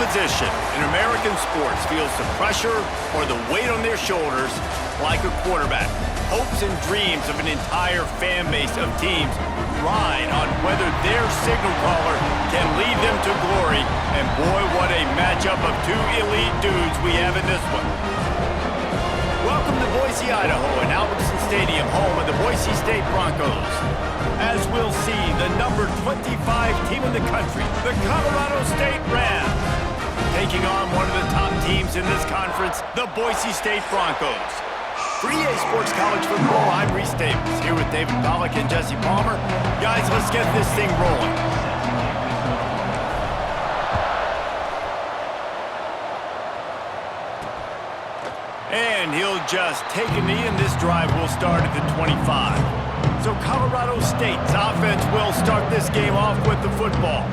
position in American sports feels the pressure or the weight on their shoulders like a quarterback. Hopes and dreams of an entire fan base of teams ride on whether their signal caller can lead them to glory. And boy, what a matchup of two elite dudes we have in this one. Welcome to Boise, Idaho, and Albertson Stadium, home of the Boise State Broncos. As we'll see, the number 25 team in the country, the Colorado State Rams, taking on one of the top teams in this conference, the Boise State Broncos. For EA Sports College Football, I'm Reese Davis, here with David Pollack and Jesse Palmer. Guys, let's get this thing rolling. And he'll just take a knee, and this drive will start at the 25. So Colorado State's offense will start this game off with the football.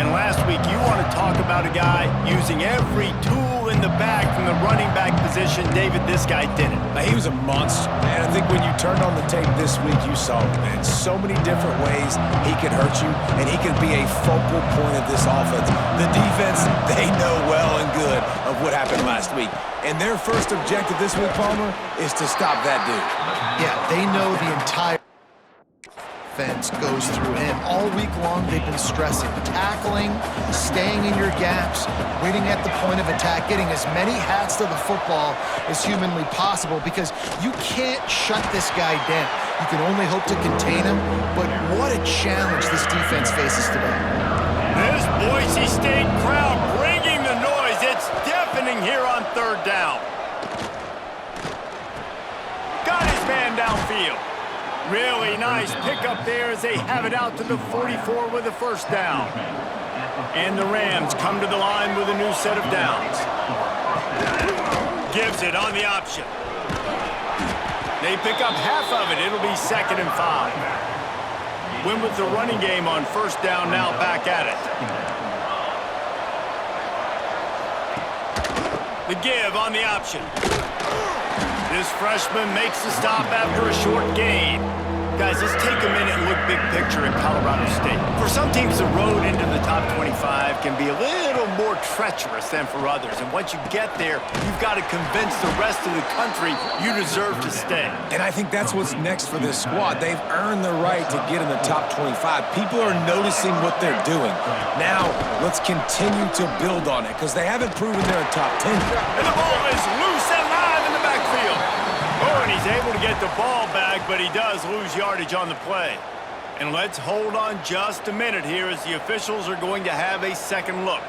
And last week, you want to talk about a guy using every tool in the bag from the running back position. David, this guy did it. He was a monster, and I think when you turned on the tape this week, you saw it, man. So many different ways he can hurt you, and he can be a focal point of this offense. The defense, they know well and good of what happened last week. And their first objective this week, Palmer, is to stop that dude. Yeah, they know the entire offense goes through him. All week long, they've been stressing tackling, staying in your gaps, waiting at the point of attack, getting as many hats to the football as humanly possible, because you can't shut this guy down. You can only hope to contain him, but what a challenge this defense faces today. This Boise State crowd bringing the noise. It's deafening here on third down. Got his man downfield. Really nice pickup there as they have it out to the 44 with a first down. And the Rams come to the line with a new set of downs. Gives it on the option. They pick up half of it. It'll be 2nd and 5. Win with the running game on first down, now back at it. The give on the option. This freshman makes the stop after a short gain. Guys, let's take a minute and look big picture at Colorado State. For some teams, the road into the top 25 can be a little more treacherous than for others. And once you get there, you've got to convince the rest of the country you deserve to stay. And I think that's what's next for this squad. They've earned the right to get in the top 25. People are noticing what they're doing. Now, let's continue to build on it, because they haven't proven they're a top 10. And the ball is loose and live in the backfield. Oh, and he's able to get the ball back, but he does lose yardage on the play. And let's hold on just a minute here as the officials are going to have a second look.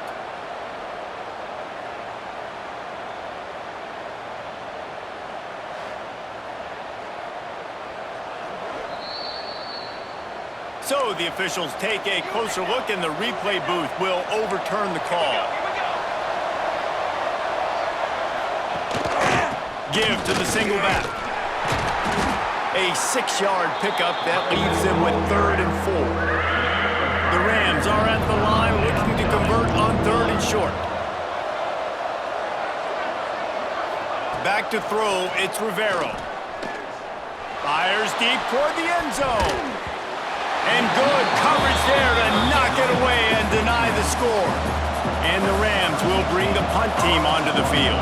So the officials take a closer look, and the replay booth will overturn the call. Give to the single back. A 6-yard pickup that leaves them with 3rd and 4. The Rams are at the line looking to convert on 3rd and short. Back to throw, it's Rivero. Fires deep toward the end zone. And good coverage there to knock it away and deny the score. And the Rams will bring the punt team onto the field.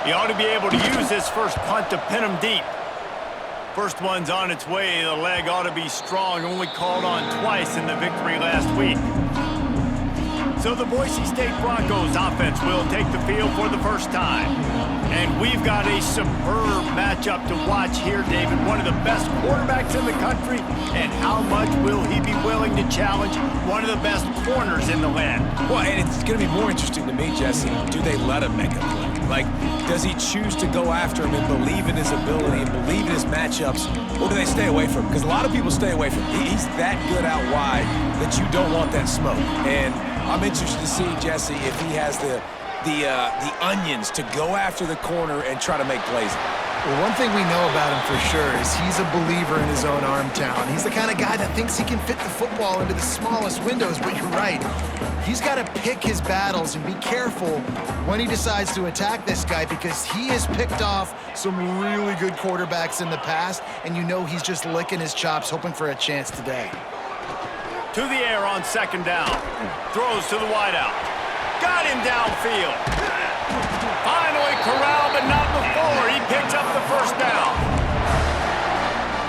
He ought to be able to use this first punt to pin him deep. First one's on its way. The leg ought to be strong. Only called on twice in the victory last week. So the Boise State Broncos offense will take the field for the first time. And we've got a superb matchup to watch here, David. One of the best quarterbacks in the country. And how much will he be willing to challenge one of the best corners in the land? Well, and it's going to be more interesting to me, Jesse. Do they let him make a play? Like, does he choose to go after him and believe in his ability and believe in his matchups, or do they stay away from him? Because a lot of people stay away from him. He's that good out wide that you don't want that smoke. And I'm interested to see, Jesse, if he has the onions to go after the corner and try to make plays. Well, one thing we know about him for sure is he's a believer in his own arm talent. He's the kind of guy that thinks he can fit the football into the smallest windows, but you're right. He's got to pick his battles and be careful when he decides to attack this guy, because he has picked off some really good quarterbacks in the past, and you know he's just licking his chops, hoping for a chance today. To the air on 2nd down. Throws to the wideout. Got him downfield. Finally corralled, but not before. He picks up the first down.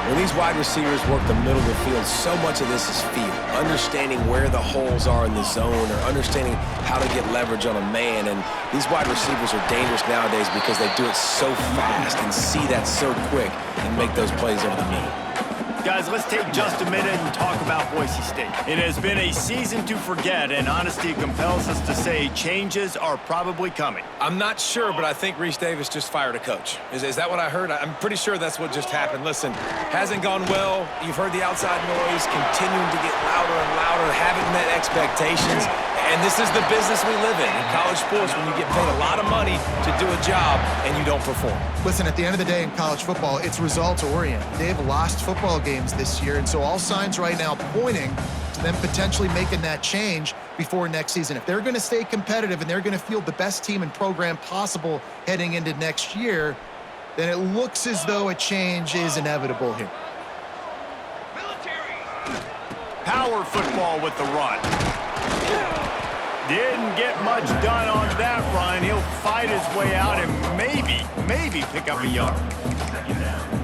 When these wide receivers work the middle of the field, so much of this is feel. Understanding where the holes are in the zone or understanding how to get leverage on a man. And these wide receivers are dangerous nowadays because they do it so fast and see that so quick and make those plays over the middle. Guys, let's take just a minute and talk about Boise State. It has been a season to forget, and honesty compels us to say changes are probably coming. I'm not sure, but I think Reese Davis just fired a coach. Is that what I heard? I'm pretty sure that's what just happened. Listen, hasn't gone well. You've heard the outside noise continuing to get louder and louder, haven't met expectations. And this is the business we live in college sports, when you get paid a lot of money to do a job and you don't perform. Listen, at the end of the day in college football, it's results-oriented. They've lost football games this year, and so all signs right now pointing to them potentially making that change before next season. If they're going to stay competitive and they're going to field the best team and program possible heading into next year, then it looks as though a change is inevitable here. Power football with the run. Didn't get much done on that run. He'll fight his way out and maybe pick up a yard.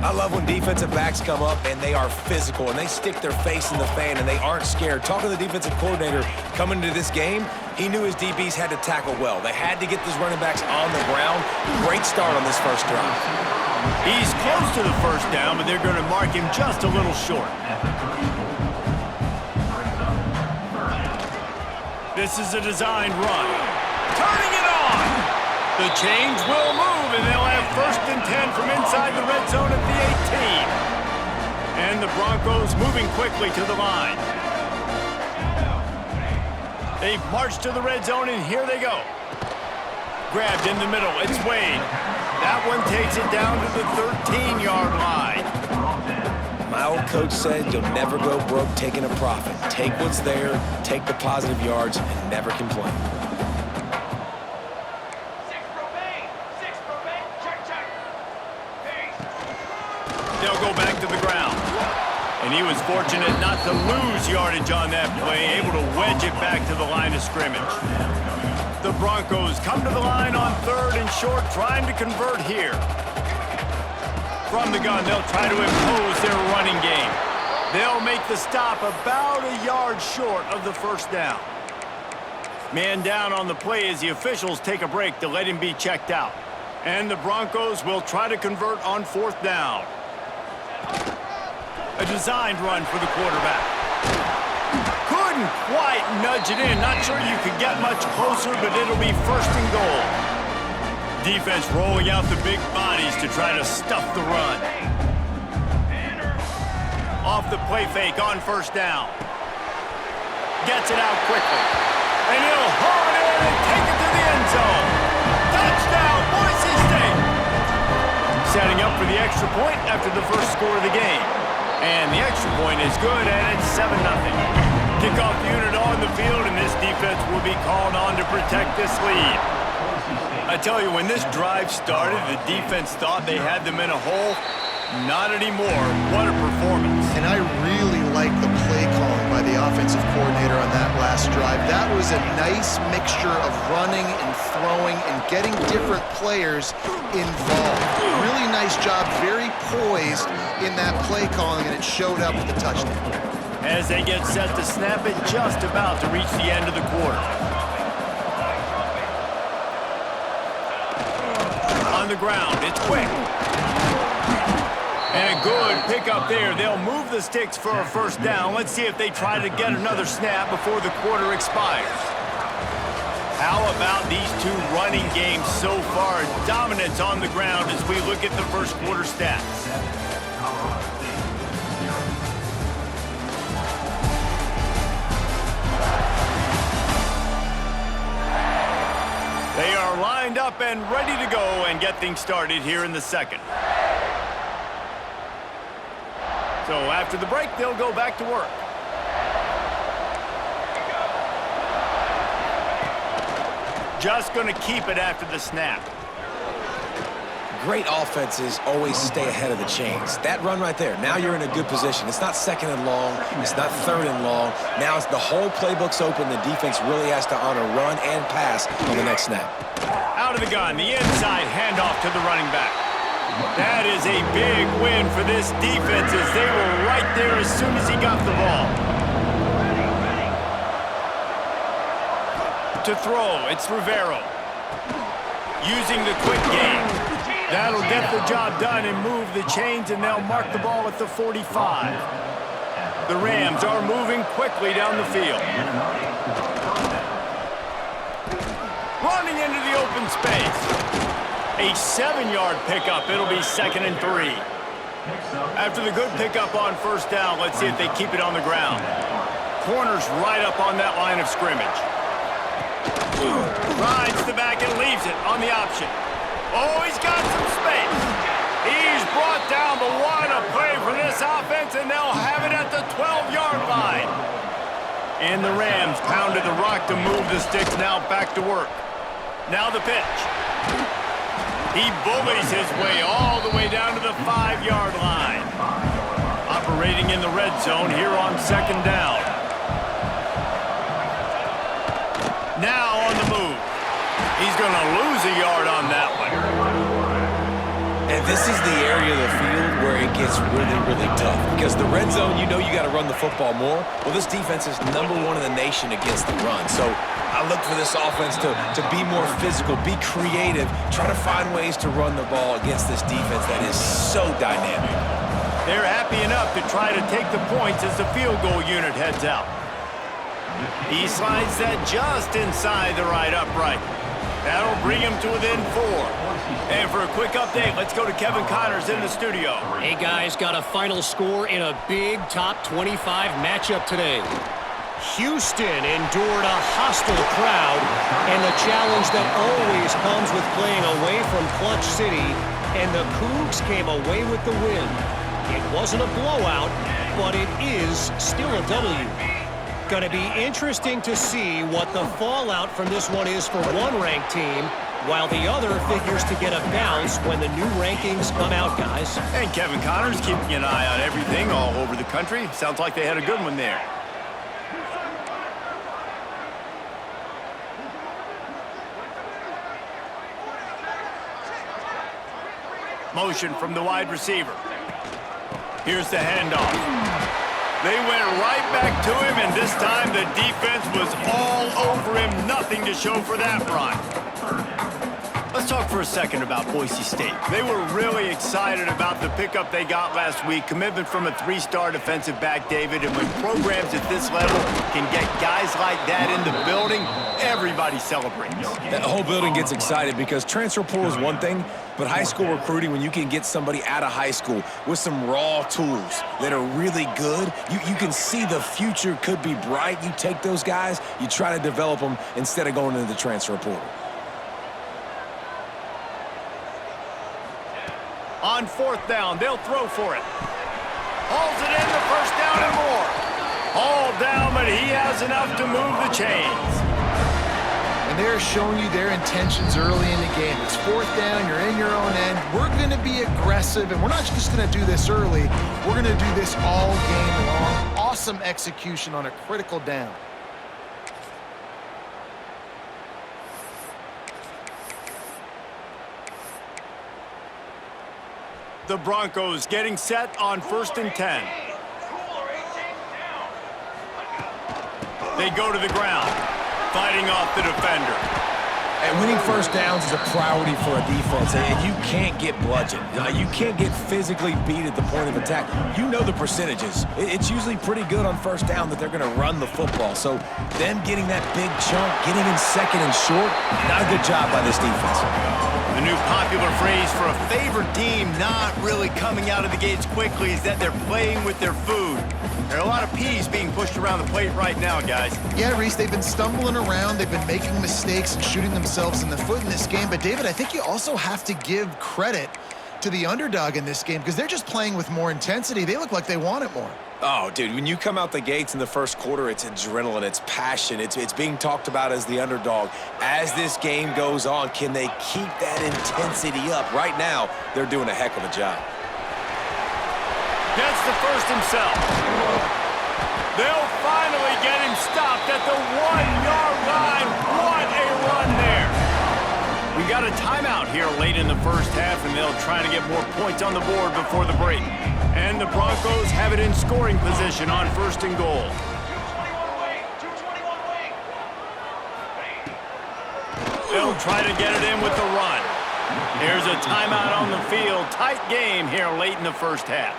I love when defensive backs come up and they are physical and they stick their face in the fan and they aren't scared. Talking to the defensive coordinator coming into this game, he knew his DBs had to tackle well. They had to get those running backs on the ground. Great start on this first drive. He's close to the first down, but they're going to mark him just a little short. This is a designed run. Turning it on! The chains will move, and they'll have 1st and 10 from inside the red zone at the 18. And the Broncos moving quickly to the line. They've marched to the red zone, and here they go. Grabbed in the middle. It's Wade. That one takes it down to the 13-yard line. My old coach said you'll never go broke taking a profit. Take what's there, take the positive yards, and never complain. They'll go back to the ground. And he was fortunate not to lose yardage on that play, able to wedge it back to the line of scrimmage. The Broncos come to the line on 3rd and short, trying to convert here. From the gun, they'll try to impose their running game. They'll make the stop about a yard short of the first down. Man down on the play as the officials take a break to let him be checked out. And the Broncos will try to convert on 4th down. A designed run for the quarterback. Couldn't quite nudge it in. Not sure you could get much closer, but it'll be 1st and goal. Defense rolling out the big bodies to try to stuff the run. Off the play fake on 1st down. Gets it out quickly. And he'll haul it in and take it to the end zone. Touchdown, Boise State! Setting up for the extra point after the first score of the game. And the extra point is good, and it's 7-0. Kickoff unit on the field, and this defense will be called on to protect this lead. I tell you, when this drive started, the defense thought they had them in a hole. Not anymore. What a performance. And I really like the play calling by the offensive coordinator on that last drive. That was a nice mixture of running and throwing and getting different players involved. Really nice job, very poised in that play calling, and it showed up with the touchdown. As they get set to snap it, just about to reach the end of the quarter. On the ground, it's quick. And a good pickup there. They'll move the sticks for a 1st down. Let's see if they try to get another snap before the quarter expires. How about these two running games so far? Dominance on the ground as we look at the first quarter stats. They are lined up and ready to go and get things started here in the second. So after the break, they'll go back to work. Just going to keep it after the snap. great offenses always stay ahead of the chains. That run right there, now you're in a good position. It's not second and long. It's not third and long. Now it's the whole playbook's open. The defense really has to honor run and pass on the next snap. Out of the gun, the inside handoff to the running back. That is a big win for this defense as they were right there as soon as he got the ball. To throw, it's Rivero. Using the quick game. That'll get the job done and move the chains, and they'll mark the ball at the 45. The Rams are moving quickly down the field. Running into the open space. A 7-yard pickup. It'll be 2nd and 3. After the good pickup on first down, let's see if they keep it on the ground. Corner's right up on that line of scrimmage. Rides the back and leaves it on the option. Oh, he's got some space. He's brought down, but what a play for this offense, and they'll have it at the 12-yard line. And the Rams pounded the rock to move the sticks, now back to work. Now the pitch. He bullies his way all the way down to the 5-yard line. Operating in the red zone here on 2nd down. Now on the move. He's going to lose a yard on that one. And this is the area of the field where it gets really, really tough. Because the red zone, you know you got to run the football more. Well, this defense is #1 in the nation against the run. So I look for this offense to be more physical, be creative, try to find ways to run the ball against this defense that is so dynamic. They're happy enough to try to take the points as the field goal unit heads out. He slides that just inside the right upright. That'll bring him to within 4. And for a quick update, let's go to Kevin Connors in the studio. Hey, guys, got a final score in a big top 25 matchup today. Houston endured a hostile crowd and the challenge that always comes with playing away from Clutch City, and the Cougs came away with the win. It wasn't a blowout, but it is still a W. Going to be interesting to see what the fallout from this one is for one ranked team, while the other figures to get a bounce when the new rankings come out, guys. And Kevin Connors keeping an eye on everything all over the country. Sounds like they had a good one there. Motion from the wide receiver. Here's the handoff. They went right back to him, and this time the defense was all over him. Nothing to show for that run. Let's talk for a second about Boise State. They were really excited about the pickup they got last week. Commitment from a 3-star defensive back, David. And when programs at this level can get guys like that in the building, everybody celebrates. That whole building gets excited because transfer portal is one thing, but high school recruiting, when you can get somebody out of high school with some raw tools that are really good, you can see the future could be bright. You take those guys, you try to develop them instead of going into the transfer portal. On 4th down, they'll throw for it. Hauls it in the 1st down and more. Hauled down, but he has enough to move the chains. And they're showing you their intentions early in the game. It's 4th down, you're in your own end. We're going to be aggressive, and we're not just going to do this early. We're going to do this all game long. Awesome execution on a critical down. The Broncos getting set on 1st and 10. They go to the ground, fighting off the defender. And winning first downs is a priority for a defense, and you can't get bludgeoned. You can't get physically beat at the point of attack. You know the percentages. It's usually pretty good on first down that they're going to run the football. So them getting that big chunk, getting in 2nd and short, not a good job by this defense. The new popular phrase for a favored team not really coming out of the gates quickly is that they're playing with their food. There are a lot of peas being pushed around the plate right now, guys. Yeah, Reese, they've been stumbling around. They've been making mistakes and shooting themselves in the foot in this game. But, David, I think you also have to give credit to the underdog in this game because they're just playing with more intensity. They look like they want it more. Oh, dude, when you come out the gates in the first quarter, it's adrenaline, it's passion, it's being talked about as the underdog. As this game goes on, can they keep that intensity up? Right now, they're doing a heck of a job. Gets the first himself. They'll finally get him stopped at the 1-yard line. What a run there. We got a timeout here late in the first half, and they'll try to get more points on the board before the break. And the Broncos have it in scoring position on 1st and goal. They'll try to get it in with the run. Here's a timeout on the field. Tight game here late in the first half.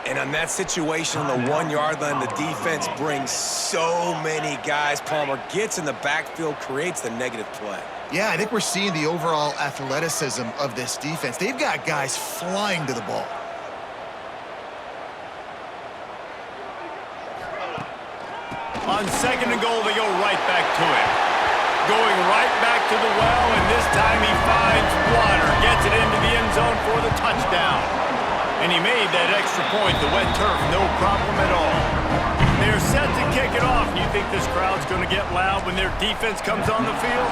And on that situation on the 1-yard line, the defense brings so many guys. Palmer gets in the backfield, creates the negative play. Yeah, I think we're seeing the overall athleticism of this defense. They've got guys flying to the ball. On 2nd and goal, they go right back to it. Going right back to the well, and this time he finds water. Gets it into the end zone for the touchdown. And he made that extra point, the wet turf, no problem at all. They're set to kick it off. You think this crowd's going to get loud when their defense comes on the field?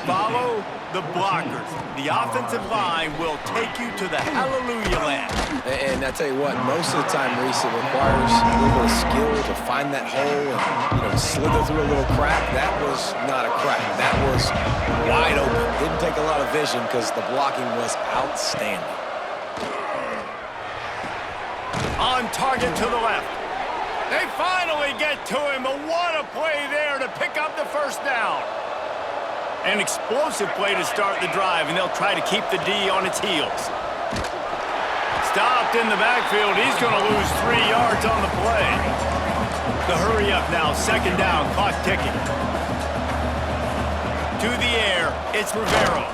Follow the blockers. The offensive line will take you to the hallelujah land. And I tell you what, most of the time, Reese, it requires a little bit of skill to find that hole and, slither through a little crack. That was not a crack. That was wide open. Didn't take a lot of vision because the blocking was outstanding. On target to the left. They finally get to him, but what a play there to pick up the first down. An explosive play to start the drive, and they'll try to keep the D on its heels. Stopped in the backfield. He's going to lose 3 yards on the play. The hurry up now, 2nd down, clock ticking. To the air, it's Rivero.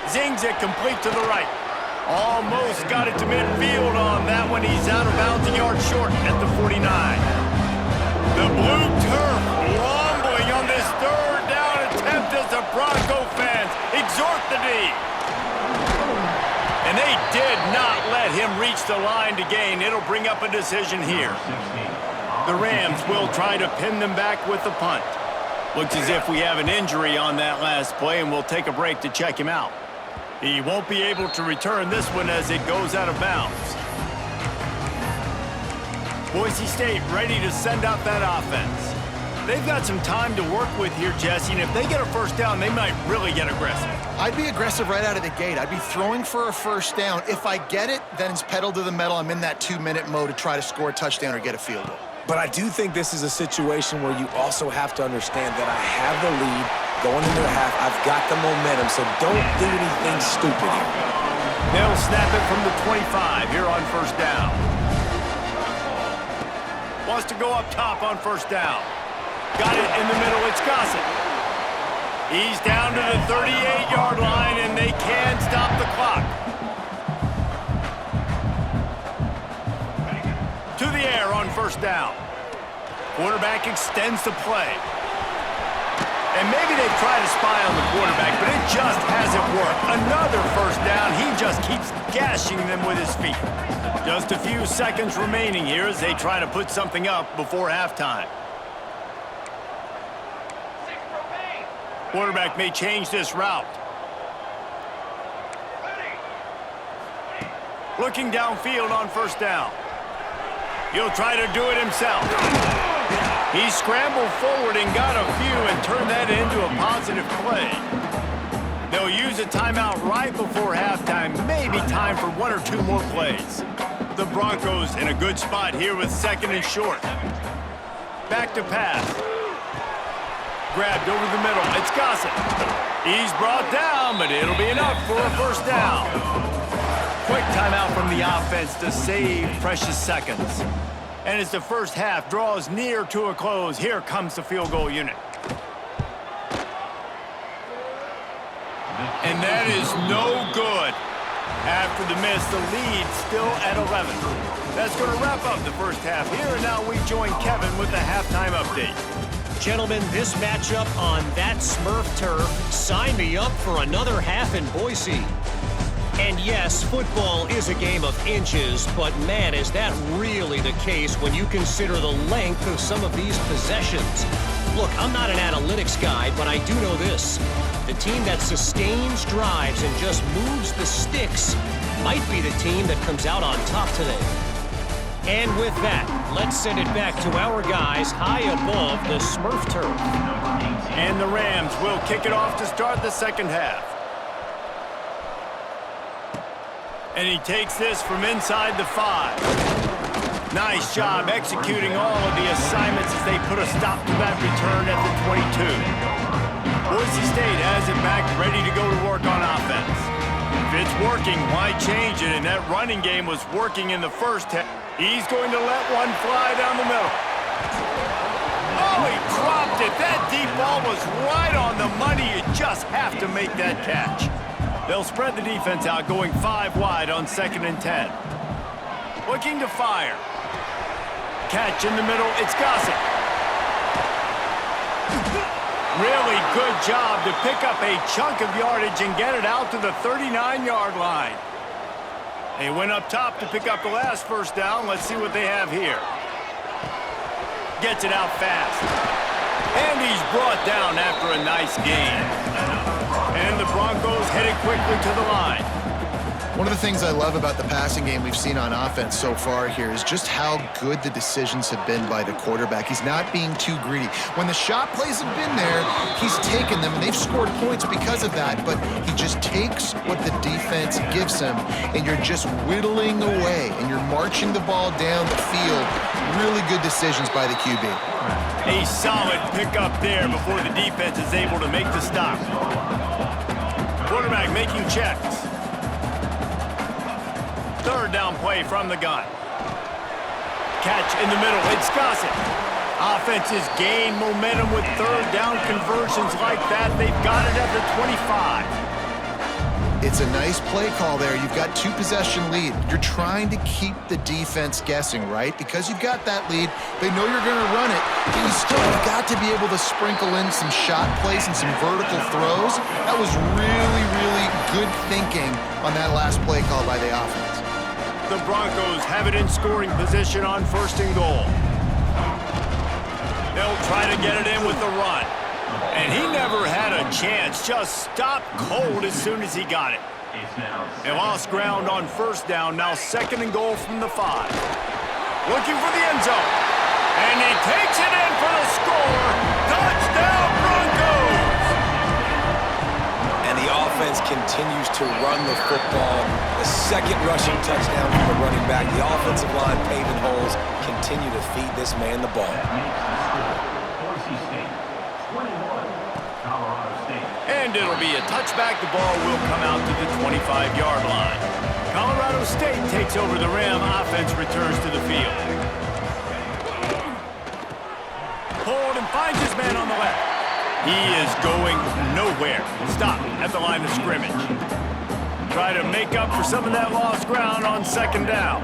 Zings it complete to the right. Almost got it to midfield on that one. He's out of bounds, a yard short at the 49. The blue turf rumbling on this 3rd down attempt as the Bronco fans exhort the D. And they did not let him reach the line to gain. It'll bring up a decision here. The Rams will try to pin them back with the punt. Looks as if we have an injury on that last play, and we'll take a break to check him out. He won't be able to return this one as it goes out of bounds. Boise State ready to send out that offense. They've got some time to work with here, Jesse, and if they get a first down, they might really get aggressive. I'd be aggressive right out of the gate. I'd be throwing for a first down. If I get it, then it's pedal to the metal. I'm in that 2-minute mode to try to score a touchdown or get a field goal. But I do think this is a situation where you also have to understand that I have the lead going into the half. I've got the momentum, so don't do anything stupid here. They'll snap it from the 25 here on 1st down. Wants to go up top on 1st down. Got it in the middle. It's Gossett. He's down to the 38-yard line, and they can't stop the clock. To the air on 1st down. Quarterback extends the play. And maybe they've tried to spy on the quarterback, but it just hasn't worked. Another 1st down. He just keeps gashing them with his feet. Just a few seconds remaining here as they try to put something up before halftime. Quarterback may change this route. Looking downfield on 1st down. He'll try to do it himself. He scrambled forward and got a few and turned that into a positive play. They'll use a timeout right before halftime. Maybe time for 1 or 2 more plays. The Broncos in a good spot here with 2nd and short. Back to pass. Grabbed over the middle. It's Gossett. He's brought down, but it'll be enough for a first down. Quick timeout from the offense to save precious seconds. And as the first half draws near to a close, here comes the field goal unit. And that is no good. After the miss, the lead still at 11. That's going to wrap up the first half here, and now we join Kevin with the halftime update. Gentlemen, this matchup on that Smurf turf, sign me up for another half in Boise. And yes, football is a game of inches, but man, is that really the case when you consider the length of some of these possessions. Look, I'm not an analytics guy, but I do know this. The team that sustains drives and just moves the sticks might be the team that comes out on top today. And with that, let's send it back to our guys high above the Smurf turf. And the Rams will kick it off to start the second half. And he takes this from inside the 5. Nice job executing all of the assignments as they put a stop to that return at the 22. Boise State has it back, ready to go to work on offense. If it's working, why change it? And that running game was working in the first half. He's going to let one fly down the middle. Oh, he dropped it. That deep ball was right on the money. You just have to make that catch. They'll spread the defense out, going 5 wide on 2nd and 10. Looking to fire. Catch in the middle. It's Gossett. Really good job to pick up a chunk of yardage and get it out to the 39-yard line. They went up top to pick up the last first down. Let's see what they have here. Gets it out fast. And he's brought down after a nice gain. And the Broncos headed quickly to the line. One of the things I love about the passing game we've seen on offense so far here is just how good the decisions have been by the quarterback. He's not being too greedy. When the shot plays have been there, he's taken them, and they've scored points because of that, but he just takes what the defense gives him, and you're just whittling away, and you're marching the ball down the field. Really good decisions by the QB. A solid pickup there before the defense is able to make the stop. Quarterback making checks. Third down play from the gun. Catch in the middle. It's Gossett. Offenses gain momentum with third down conversions like that. They've got it at the 25. It's a nice play call there. You've got 2-possession lead. You're trying to keep the defense guessing, right? Because you've got that lead, they know you're going to run it, but you still have got to be able to sprinkle in some shot plays and some vertical throws. That was really, really good thinking on that last play call by the offense. The Broncos have it in scoring position on 1st and goal. They'll try to get it in with the run. And he never had a chance, just stopped cold as soon as he got it. They lost ground on 1st down, now 2nd and goal from the 5. Looking for the end zone. And he takes it in for the score. Touchdown, Broncos! And the offense continues to run the football. The second rushing touchdown from the running back. The offensive line paving holes continue to feed this man the ball. And it'll be a touchback. The ball will come out to the 25-yard line. Colorado State takes over the Ram. Offense returns to the field. Pulled and finds his man on the left. He is going nowhere. Stop at the line of scrimmage. Try to make up for some of that lost ground on 2nd down.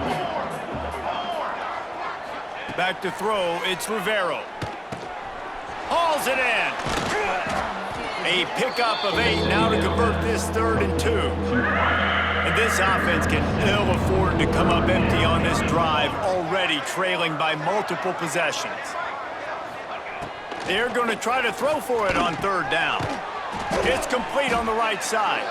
Back to throw. It's Rivero. Hauls it in. A pickup of 8 now to convert this 3rd and 2. And this offense can ill afford to come up empty on this drive, already trailing by multiple possessions. They're going to try to throw for it on 3rd down. It's complete on the right side.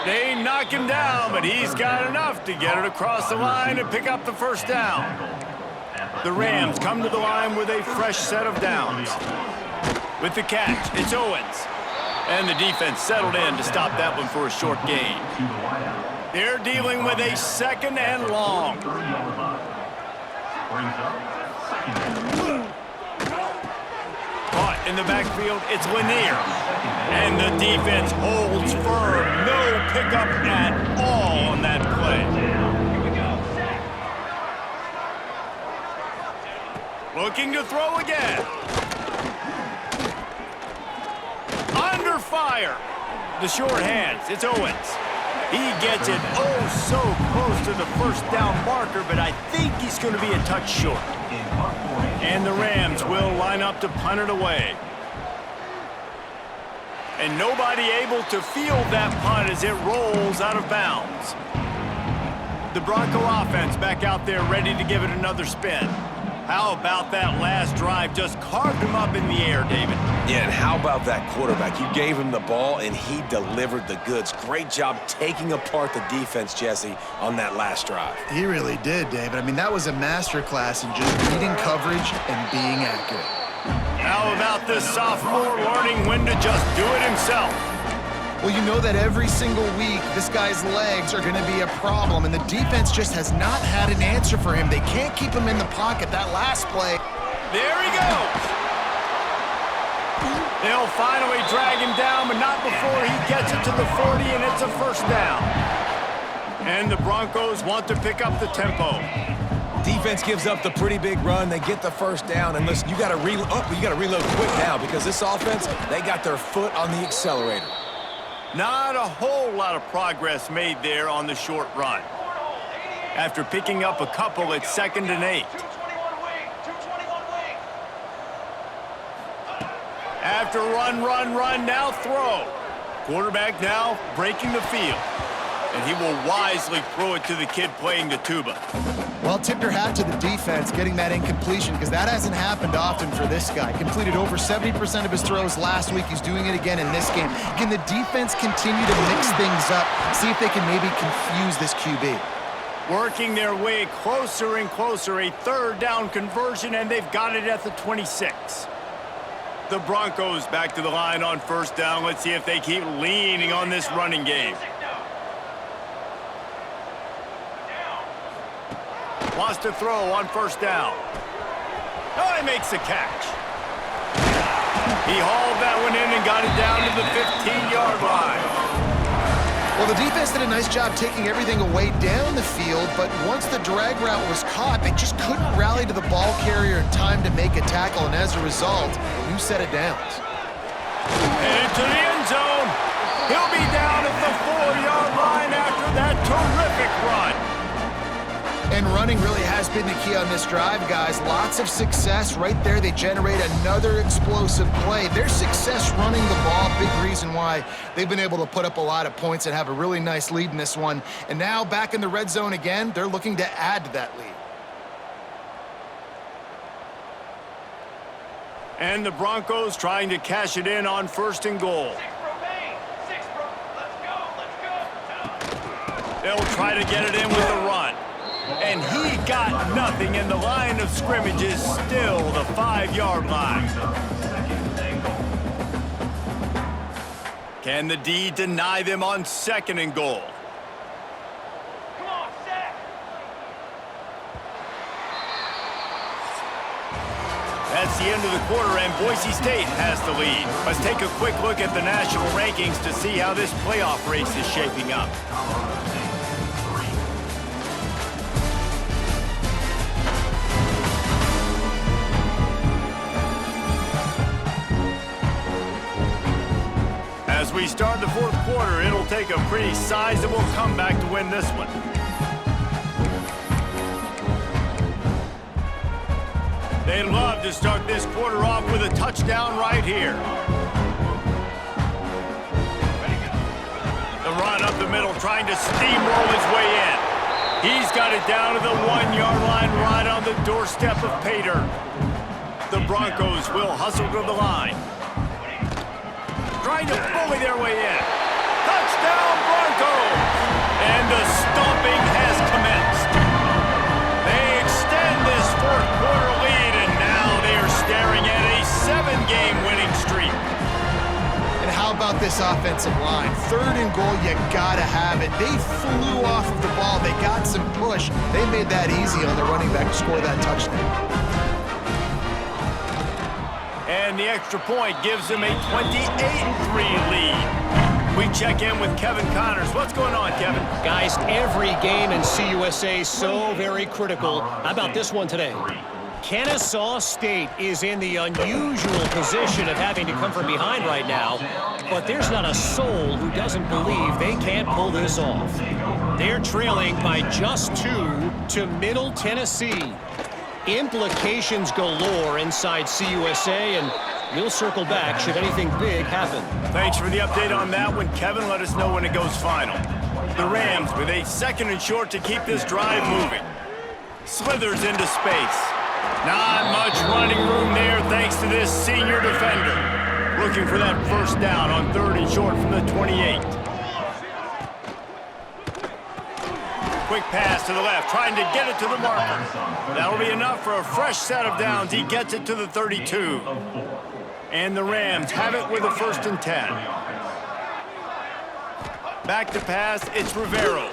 They knock him down, but he's got enough to get it across the line and pick up the 1st down. The Rams come to the line with a fresh set of downs. With the catch, it's Owens. And the defense settled in to stop that one for a short gain. They're dealing with a 2nd and long. Caught in the backfield, it's Lanier. And the defense holds firm. No pickup at all on that play. Looking to throw again. Under fire. The short hands. It's Owens. He gets it so close to the 1st down marker, but I think he's going to be a touch short. And the Rams will line up to punt it away. And nobody able to field that punt as it rolls out of bounds. The Bronco offense back out there ready to give it another spin. How about that last drive? Just carved him up in the air, David. Yeah, and how about that quarterback? You gave him the ball, and he delivered the goods. Great job taking apart the defense, Jesse, on that last drive. He really did, David. I mean, that was a masterclass in just reading coverage and being accurate. How about this sophomore learning when to just do it himself? Well, you know that every single week, this guy's legs are going to be a problem, and the defense just has not had an answer for him. They can't keep him in the pocket. That last play. There he goes. They'll finally drag him down, but not before he gets it to the 40, and it's a first down. And the Broncos want to pick up the tempo. Defense gives up the pretty big run. They get the first down, and listen, you got to reload quick now because this offense, they got their foot on the accelerator. Not a whole lot of progress made there on the short run. After picking up a couple at 2nd and 8. After run, now throw. Quarterback now breaking the field. And he will wisely throw it to the kid playing the tuba. Well, tip your hat to the defense getting that incompletion because that hasn't happened often for this guy. Completed over 70% of his throws last week. He's doing it again in this game. Can the defense continue to mix things up, see if they can maybe confuse this QB? Working their way closer and closer. A 3rd down conversion, and they've got it at the 26. The Broncos back to the line on 1st down. Let's see if they keep leaning on this running game. Wants to throw on 1st down. Oh, he makes a catch. He hauled that one in and got it down to the 15-yard line. Well, the defense did a nice job taking everything away down the field, but once the drag route was caught, they just couldn't rally to the ball carrier in time to make a tackle, and as a result, a new set of downs. Headed to the end zone. He'll be down at the 4-yard line after that terrific run. And running really has been the key on this drive, guys. Lots of success right there. They generate another explosive play. Their success running the ball, big reason why they've been able to put up a lot of points and have a really nice lead in this one. And now back in the red zone again, they're looking to add to that lead. And the Broncos trying to cash it in on 1st and goal. They'll try to get it in with a run. And he got nothing, and the line of scrimmage is still the 5-yard line. Can the D deny them on 2nd and goal? That's the end of the quarter, and Boise State has the lead. Let's take a quick look at the national rankings to see how this playoff race is shaping up. As we start the 4th quarter, it'll take a pretty sizable comeback to win this one. They'd love to start this quarter off with a touchdown right here. The run up the middle, trying to steamroll his way in. He's got it down to the 1-yard line, right on the doorstep of Pater. The Broncos will hustle to the line. Trying to bully their way in. Touchdown, Broncos! And the stomping has commenced. They extend this 4th quarter lead, and now they are staring at a 7-game winning streak. And how about this offensive line? 3rd and goal, you gotta have it. They flew off of the ball. They got some push. They made that easy on the running back to score that touchdown. And the extra point gives them a 28-3 lead. We check in with Kevin Connors. What's going on, Kevin? Guys, every game in CUSA is so very critical. How about this one today? Kennesaw State is in the unusual position of having to come from behind right now, but there's not a soul who doesn't believe they can't pull this off. They're trailing by just 2 to Middle Tennessee. Implications galore inside CUSA, and We'll circle back should anything big happen. Thanks for the update on that one, Kevin. Let us know when it goes final. The Rams with a 2nd and short to keep this drive moving. Slithers into space. Not much running room there thanks to this senior defender. Looking for that first down on 3rd and short from the 28. Quick pass to the left, trying to get it to the marker. That'll be enough for a fresh set of downs. He gets it to the 32. And the Rams have it with a 1st and 10. Back to pass, it's Rivero.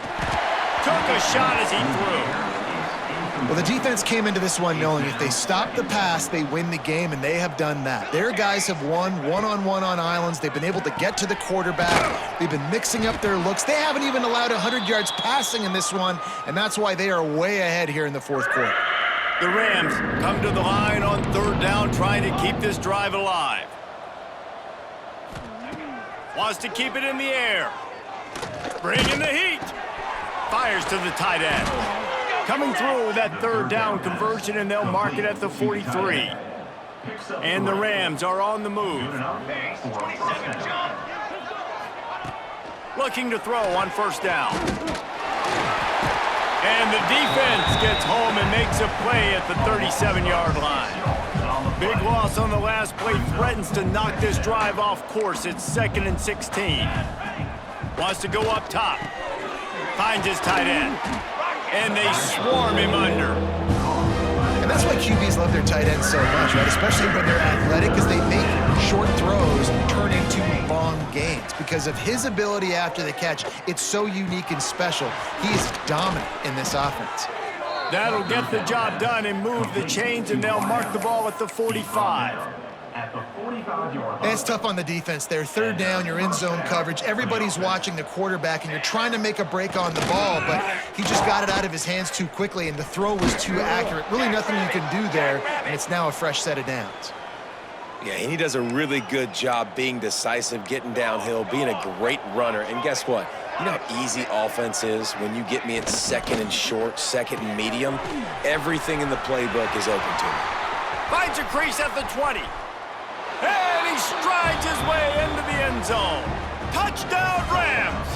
Took a shot as he threw. Well, the defense came into this one knowing if they stop the pass, they win the game, and they have done that. Their guys have won one-on-one on islands. They've been able to get to the quarterback. They've been mixing up their looks. They haven't even allowed 100 yards passing in this one, and that's why they are way ahead here in the 4th quarter. The Rams come to the line on 3rd down, trying to keep this drive alive. Wants to keep it in the air. Bringing the heat. Fires to the tight end. Coming through with that 3rd down conversion, and they'll mark it at the 43. And the Rams are on the move. Looking to throw on 1st down. And the defense gets home and makes a play at the 37-yard line. Big loss on the last play threatens to knock this drive off course. It's 2nd and 16. Wants to go up top. Finds his tight end. And they swarm him under. And that's why QBs love their tight ends so much, right? Especially when they're athletic, because they make short throws turn into long gains. Because of his ability after the catch, it's so unique and special. He is dominant in this offense. That'll get the job done and move the chains, and they'll mark the ball at the 45. And it's tough on the defense there. 3rd down, you're in zone coverage. Everybody's watching the quarterback, and you're trying to make a break on the ball, but he just got it out of his hands too quickly, and the throw was too accurate. Really nothing you can do there, and it's now a fresh set of downs. Yeah, and he does a really good job being decisive, getting downhill, being a great runner. And guess what? You know how easy offense is when you get me at 2nd and short, 2nd and medium? Everything in the playbook is open to me. Finds a crease at the 20. And he strides his way into the end zone. Touchdown, Rams!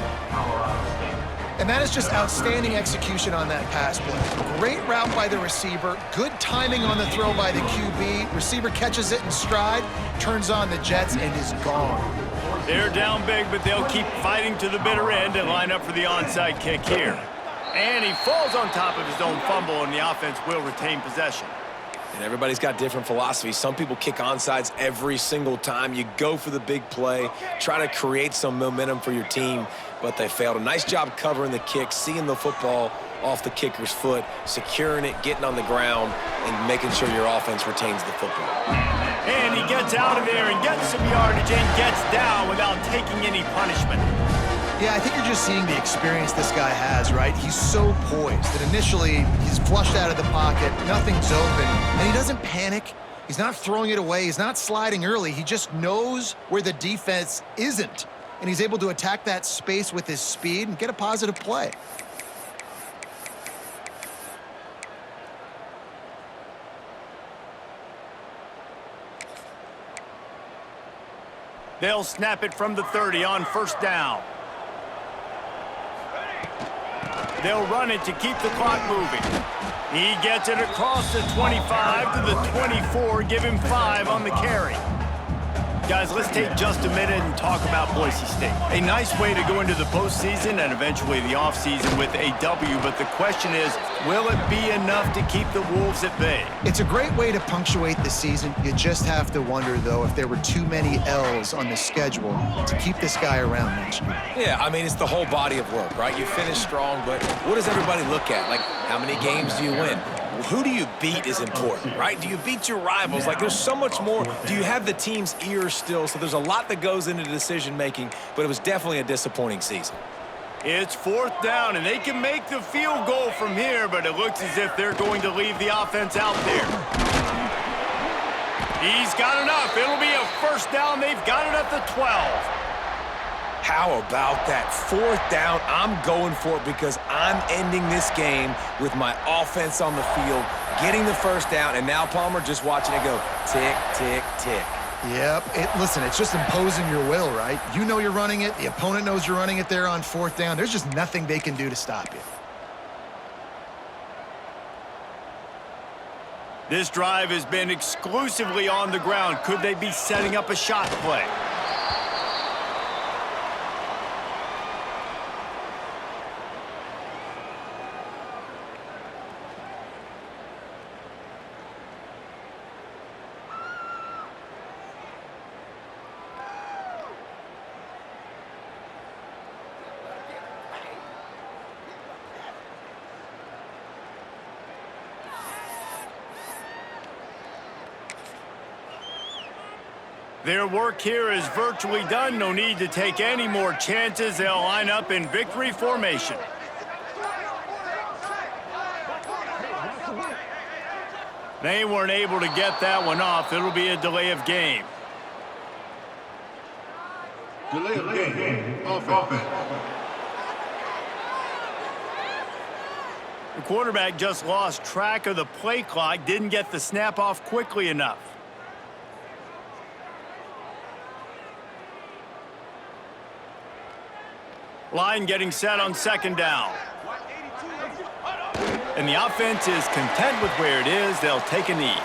And that is just outstanding execution on that pass play. Great route by the receiver, good timing on the throw by the QB. Receiver catches it in stride, turns on the jets, and is gone. They're down big, but they'll keep fighting to the bitter end and line up for the onside kick here. And he falls on top of his own fumble, and the offense will retain possession. And everybody's got different philosophies. Some people kick onside every single time. You go for the big play, try to create some momentum for your team, but they failed. A nice job covering the kick, seeing the football off the kicker's foot, securing it, getting on the ground, and making sure your offense retains the football. And he gets out of there and gets some yardage and gets down without taking any punishment. Yeah, I think you're just seeing the experience this guy has, right? He's so poised that initially he's flushed out of the pocket, nothing's open, and he doesn't panic. He's not throwing it away. He's not sliding early. He just knows where the defense isn't, and he's able to attack that space with his speed and get a positive play. They'll snap it from the 30 on 1st down. They'll run it to keep the clock moving. He gets it across the 25 to the 24, give him 5 on the carry. Guys, let's take just a minute and talk about Boise State. A nice way to go into the postseason and eventually the offseason with a W, but the question is, will it be enough to keep the Wolves at bay? It's a great way to punctuate the season. You just have to wonder, though, if there were too many L's on the schedule to keep this guy around next year. Yeah, I mean, it's the whole body of work, right? You finish strong, but what does everybody look at? Like, how many games do you win? Who do you beat is important, right? Do you beat your rivals? Like, there's so much more. Do you have the team's ear still? So there's a lot that goes into decision-making, but it was definitely a disappointing season. It's 4th down, and they can make the field goal from here, but it looks as if they're going to leave the offense out there. He's got enough. It'll be a 1st down. They've got it at the 12. How about that 4th down? I'm going for it because I'm ending this game with my offense on the field, getting the 1st down, and now Palmer just watching it go tick, tick, tick. Yep. Listen, it's just imposing your will, right? You know you're running it. The opponent knows you're running it there on 4th down. There's just nothing they can do to stop you. This drive has been exclusively on the ground. Could they be setting up a shot play? Their work here is virtually done. No need to take any more chances. They'll line up in victory formation. They weren't able to get that one off. It'll be a delay of game. Delay of game. Offense. The quarterback just lost track of the play clock. Didn't get the snap off quickly enough. Line getting set on 2nd down. And the offense is content with where it is. They'll take a knee.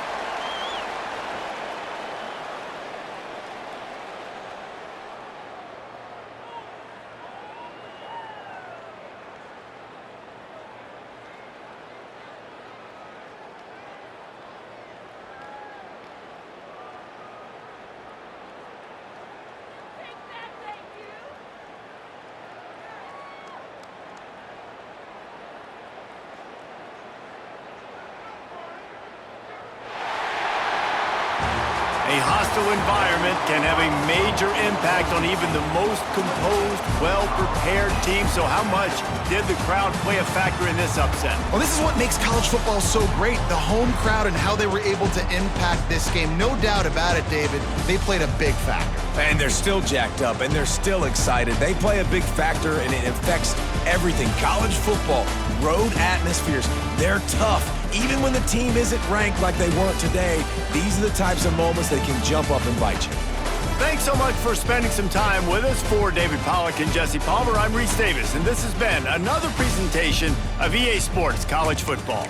A hostile environment can have a major impact on even the most composed, well-prepared team. So how much did the crowd play a factor in this upset? Well, this is what makes college football so great, the home crowd and how they were able to impact this game. No doubt about it, David. They played a big factor. And they're still jacked up, and they're still excited. They play a big factor, and it affects everything. College football, road atmospheres, they're tough. Even when the team isn't ranked like they weren't today, these are the types of moments that can jump up and bite you. Thanks so much for spending some time with us. For David Pollack and Jesse Palmer, I'm Reese Davis, and this has been another presentation of EA Sports College Football.